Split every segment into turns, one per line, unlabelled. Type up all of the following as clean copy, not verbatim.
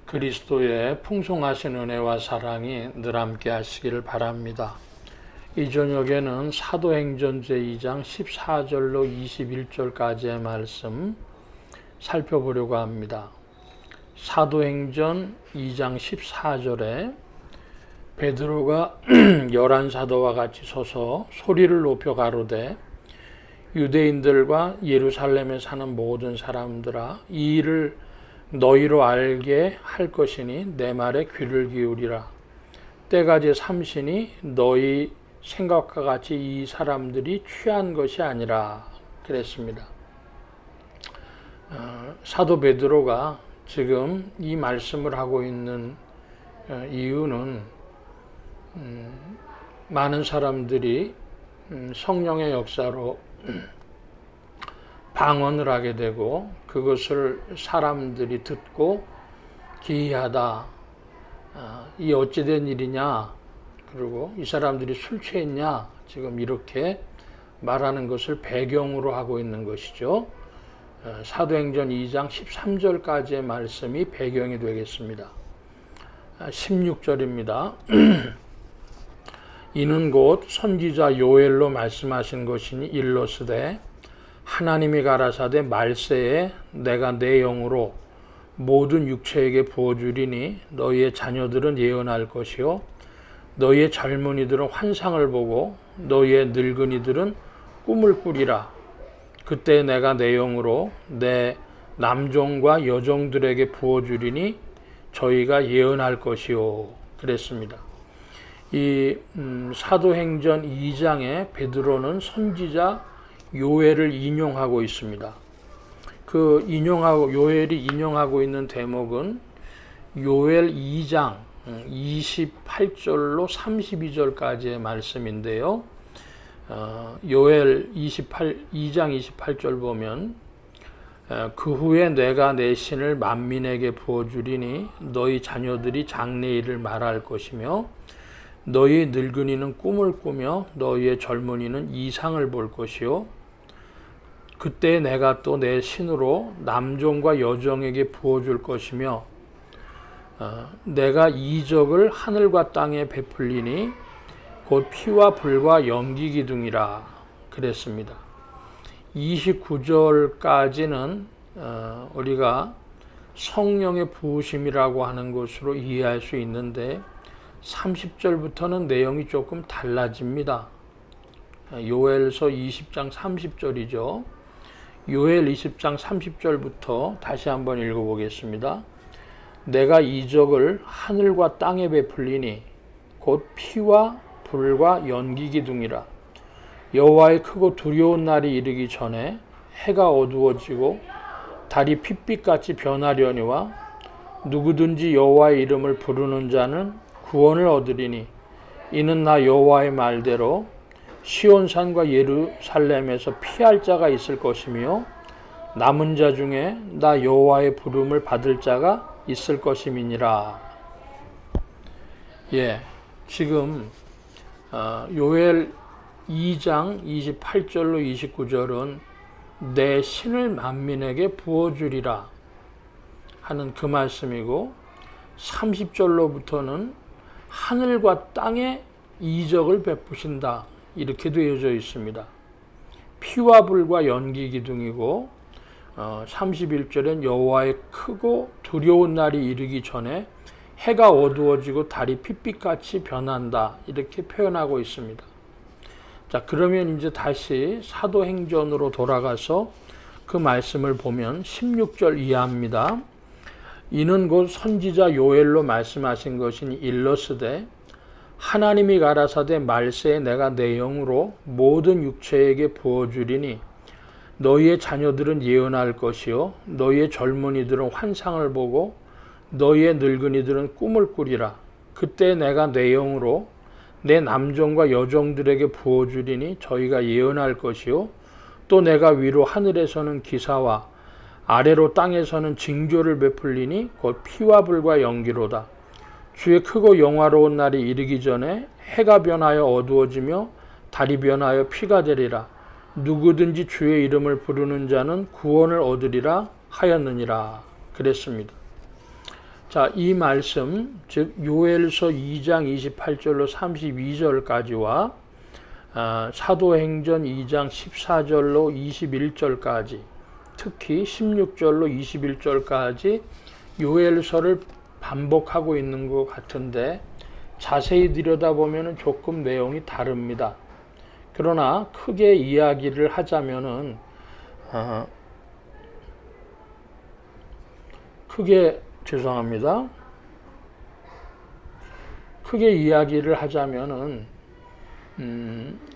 그리스도의 풍성하신 은혜와 사랑이 늘 함께 하시기를 바랍니다. 이 저녁에는 사도행전 제2장 14절로 21절까지의 말씀 살펴보려고 합니다. 사도행전 2장 14절에 베드로가 열한 사도와 같이 서서 소리를 높여 가로되 유대인들과 예루살렘에 사는 모든 사람들아, 이 일을 너희로 알게 할 것이니 내 말에 귀를 기울이라. 때가 제 삼시니 너희 생각과 같이 이 사람들이 취한 것이 아니라 그랬습니다. 사도 베드로가 지금 이 말씀을 하고 있는 이유는 많은 사람들이 성령의 역사로 방언을 하게 되고 그것을 사람들이 듣고 기이하다, 이 어찌된 일이냐, 그리고 이 사람들이 술 취했냐, 지금 이렇게 말하는 것을 배경으로 하고 있는 것이죠. 사도행전 2장 13절까지의 말씀이 배경이 되겠습니다. 16절입니다. 이는 곧 선지자 요엘로 말씀하신 것이니 일러스되 하나님이 가라사대 말세에 내가 내 영으로 모든 육체에게 부어주리니 너희의 자녀들은 예언할 것이요 너희의 젊은이들은 환상을 보고 너희의 늙은이들은 꿈을 꾸리라. 그때 내가 내 영으로 내 남종과 여종들에게 부어주리니 저희가 예언할 것이요 그랬습니다. 이 사도행전 2장에 베드로는 선지자 요엘을 인용하고 있습니다. 그 요엘이 인용하고 있는 대목은 요엘 2장 28절로 32절까지의 말씀인데요. 요엘 2장 28절 보면 그 후에 내가 내 신을 만민에게 부어주리니 너희 자녀들이 장래일을 말할 것이며 너희 늙은이는 꿈을 꾸며 너희의 젊은이는 이상을 볼 것이요 그때 내가 또 내 신으로 남종과 여종에게 부어줄 것이며 내가 이적을 하늘과 땅에 베풀리니 곧 피와 불과 연기 기둥이라 그랬습니다. 29절까지는 우리가 성령의 부으심이라고 하는 것으로 이해할 수 있는데 30절부터는 내용이 조금 달라집니다. 요엘서 20장 30절이죠. 요엘 20장 30절부터 다시 한번 읽어보겠습니다. 내가 이적을 하늘과 땅에 베풀리니 곧 피와 불과 연기 기둥이라. 여호와의 크고 두려운 날이 이르기 전에 해가 어두워지고 달이 핏빛같이 변하려니와 누구든지 여호와의 이름을 부르는 자는 구원을 얻으리니 이는 나 여호와의 말대로 시온산과 예루살렘에서 피할 자가 있을 것이며 남은 자 중에 나 여호와의 부름을 받을 자가 있을 것임이니라. 지금 요엘 2장 28절로 29절은 내 신을 만민에게 부어주리라 하는 그 말씀이고 30절로부터는 하늘과 땅에 이적을 베푸신다 이렇게 되어져 있습니다. 피와 불과 연기 기둥이고 31절엔 여호와의 크고 두려운 날이 이르기 전에 해가 어두워지고 달이 핏빛같이 변한다 이렇게 표현하고 있습니다. 자, 그러면 이제 다시 사도행전으로 돌아가서 그 말씀을 보면 16절 이해합니다. 이는 곧 선지자 요엘로 말씀하신 것이니 일러스되 하나님이 가라사대 말세에 내가 내 영으로 모든 육체에게 부어주리니 너희의 자녀들은 예언할 것이요 너희의 젊은이들은 환상을 보고 너희의 늙은이들은 꿈을 꾸리라. 그때 내가 내 영으로 내 남종과 여종들에게 부어주리니 저희가 예언할 것이요 또 내가 위로 하늘에서는 기사와 아래로 땅에서는 징조를 베풀리니 곧 피와 불과 연기로다. 주의 크고 영화로운 날이 이르기 전에 해가 변하여 어두워지며 달이 변하여 피가 되리라. 누구든지 주의 이름을 부르는 자는 구원을 얻으리라 하였느니라 그랬습니다. 자, 이 말씀, 즉 요엘서 2장 28절로 32절까지와 사도행전 2장 14절로 21절까지, 특히 16절로 21절까지 요엘서를 반복하고 있는 것 같은데 자세히 들여다보면 조금 내용이 다릅니다. 그러나 크게 이야기를 하자면은 크게 이야기를 하자면은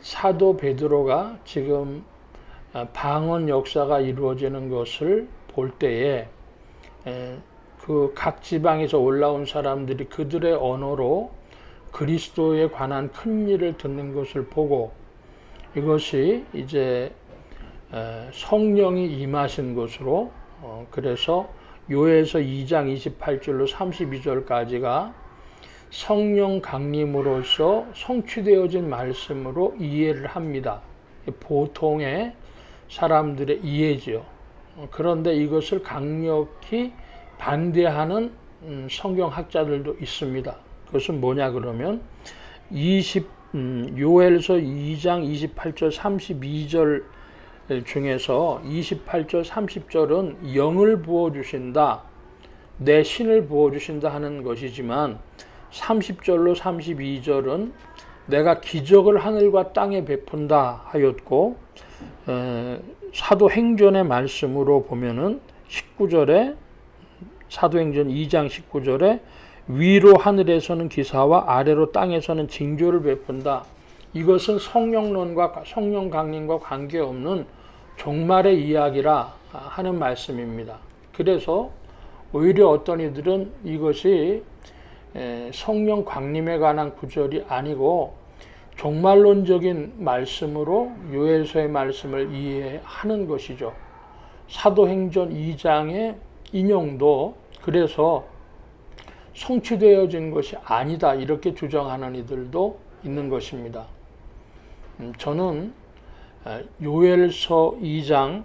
사도 베드로가 지금 방언 역사가 이루어지는 것을 볼 때에 그 각 지방에서 올라온 사람들이 그들의 언어로 그리스도에 관한 큰 일을 듣는 것을 보고 이것이 이제 성령이 임하신 것으로 그래서 요엘서 2장 28절로 32절까지가 성령 강림으로써 성취되어진 말씀으로 이해를 합니다. 보통의 사람들의 이해죠. 그런데 이것을 강력히 반대하는 성경학자들도 있습니다. 그것은 뭐냐 그러면 요엘서 2장 28절 32절 중에서 28절 30절은 영을 부어주신다, 내 신을 부어주신다 하는 것이지만 30절로 32절은 내가 기적을 하늘과 땅에 베푼다 하였고 사도행전의 말씀으로 보면은 19절에 사도행전 2장 19절에 위로 하늘에서는 기사와 아래로 땅에서는 징조를 베푼다. 이것은 성령론과 성령 강림과 관계없는 종말의 이야기라 하는 말씀입니다. 그래서 오히려 어떤 이들은 이것이 성령 강림에 관한 구절이 아니고 종말론적인 말씀으로 요엘서의 말씀을 이해하는 것이죠. 사도행전 2장의 인용도 그래서 성취되어진 것이 아니다 이렇게 주장하는 이들도 있는 것입니다. 저는 요엘서 2장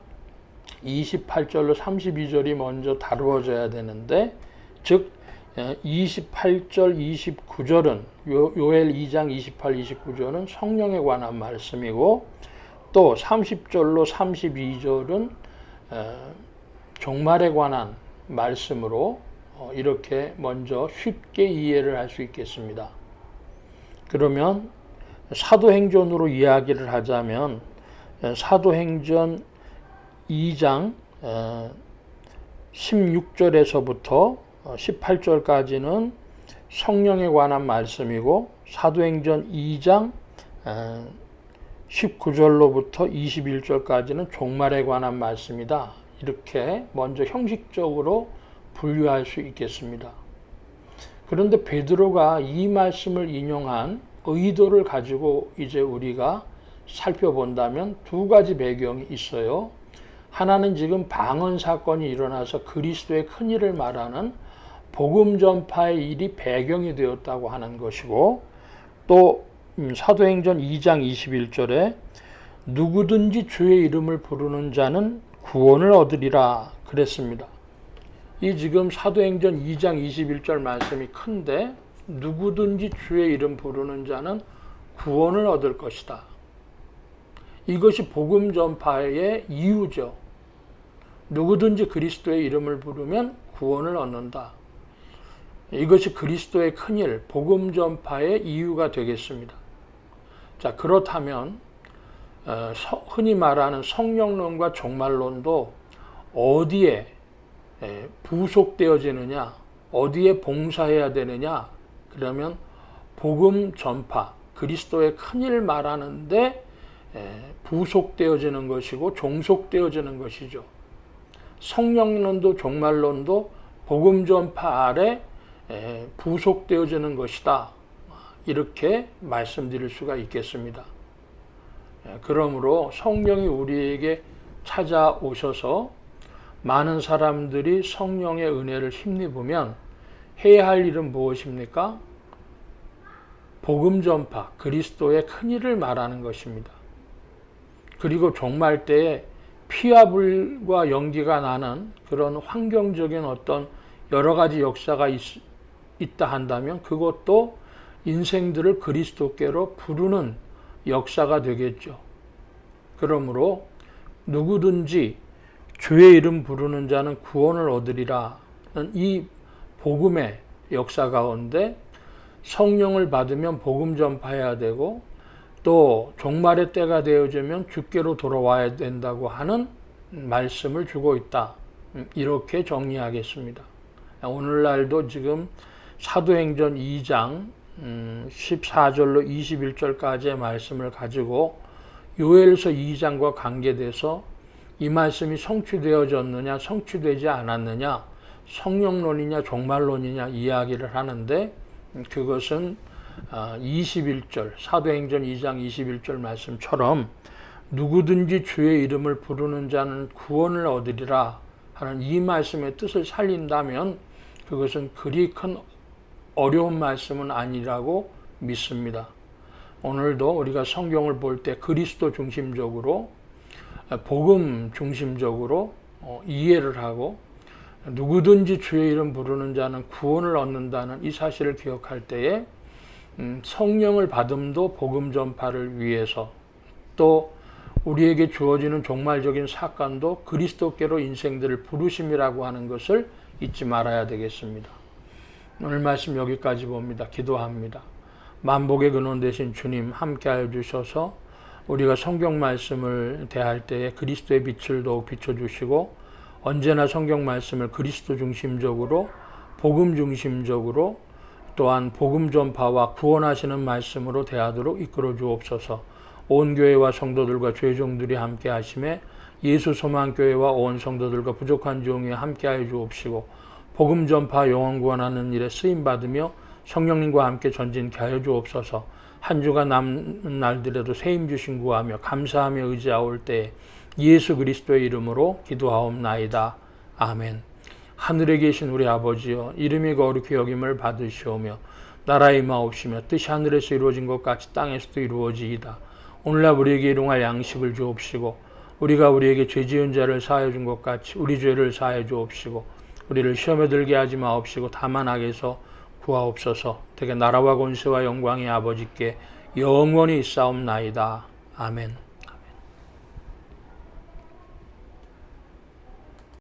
28절로 32절이 먼저 다루어져야 되는데 즉 28절 29절은 요엘 2장 28, 29절은 성령에 관한 말씀이고 또 30절로 32절은 종말에 관한 말씀으로 이렇게 먼저 쉽게 이해를 할 수 있겠습니다. 그러면 사도행전으로 이야기를 하자면 사도행전 2장 16절에서부터 18절까지는 성령에 관한 말씀이고 사도행전 2장 19절로부터 21절까지는 종말에 관한 말씀이다. 이렇게 먼저 형식적으로 분류할 수 있겠습니다. 그런데 베드로가 이 말씀을 인용한 의도를 가지고 이제 우리가 살펴본다면 두 가지 배경이 있어요. 하나는 지금 방언 사건이 일어나서 그리스도의 큰 일을 말하는 복음 전파의 일이 배경이 되었다고 하는 것이고 또 사도행전 2장 21절에 누구든지 주의 이름을 부르는 자는 구원을 얻으리라 그랬습니다. 이 지금 사도행전 2장 21절 말씀이 큰데 누구든지 주의 이름 부르는 자는 구원을 얻을 것이다. 이것이 복음 전파의 이유죠. 누구든지 그리스도의 이름을 부르면 구원을 얻는다. 이것이 그리스도의 큰일, 복음 전파의 이유가 되겠습니다. 자, 그렇다면 흔히 말하는 성령론과 종말론도 어디에 부속되어지느냐, 어디에 봉사해야 되느냐, 그러면 복음 전파, 그리스도의 큰일 말하는데 부속되어지는 것이고 종속되어지는 것이죠. 성령론도 종말론도 복음 전파 아래 부속되어지는 것이다. 이렇게 말씀드릴 수가 있겠습니다. 그러므로 성령이 우리에게 찾아오셔서 많은 사람들이 성령의 은혜를 힘입으면 해야 할 일은 무엇입니까? 복음 전파, 그리스도의 큰일을 말하는 것입니다. 그리고 종말 때에 피와 불과 연기가 나는 그런 환경적인 어떤 여러 가지 역사가 있다 한다면 그것도 인생들을 그리스도께로 부르는 역사가 되겠죠. 그러므로 누구든지 주의 이름 부르는 자는 구원을 얻으리라는 이 복음의 역사 가운데 성령을 받으면 복음 전파해야 되고 또 종말의 때가 되어지면 주께로 돌아와야 된다고 하는 말씀을 주고 있다. 이렇게 정리하겠습니다. 오늘날도 지금 사도행전 2장 14절로 21절까지의 말씀을 가지고 요엘서 2장과 관계돼서 이 말씀이 성취되어졌느냐 성취되지 않았느냐 성령론이냐 종말론이냐 이야기를 하는데 그것은 21절 사도행전 2장 21절 말씀처럼 누구든지 주의 이름을 부르는 자는 구원을 얻으리라 하는 이 말씀의 뜻을 살린다면 그것은 그리 큰 어려운 말씀은 아니라고 믿습니다. 오늘도 우리가 성경을 볼 때 그리스도 중심적으로 복음 중심적으로 이해를 하고 누구든지 주의 이름 부르는 자는 구원을 얻는다는 이 사실을 기억할 때에 성령을 받음도 복음 전파를 위해서 또 우리에게 주어지는 종말적인 사건도 그리스도께로 인생들을 부르심이라고 하는 것을 잊지 말아야 되겠습니다. 오늘 말씀 여기까지 봅니다. 기도합니다. 만복의 근원 되신 주님 함께하여 주셔서 우리가 성경 말씀을 대할 때에 그리스도의 빛을 더욱 비춰주시고 언제나 성경 말씀을 그리스도 중심적으로 복음 중심적으로 또한 복음 전파와 구원하시는 말씀으로 대하도록 이끌어 주옵소서. 온 교회와 성도들과 죄종들이 함께 하심에 예수 소망교회와 온 성도들과 부족한 종이 함께하여 주옵시고 복음 전파 영혼 구원하는 일에 쓰임 받으며 성령님과 함께 전진케 하여 주옵소서. 한 주가 남은 날들에도 세임 주신 구하며 감사하며 의지하올 때에 예수 그리스도의 이름으로 기도하옵나이다. 아멘. 하늘에 계신 우리 아버지여 이름이 거룩히 여김을 받으시오며 나라 임하옵시며 뜻이 하늘에서 이루어진 것 같이 땅에서도 이루어지이다. 오늘날 우리에게 일용할 양식을 주옵시고 우리가 우리에게 죄 지은 자를 사하여 준 것 같이 우리 죄를 사하여 주옵시고 우리를 시험에 들게 하지 마옵시고 다만 악에서 구하옵소서. 되게 나라와 권세와 영광이 아버지께 영원히 있사옵나이다. 아멘.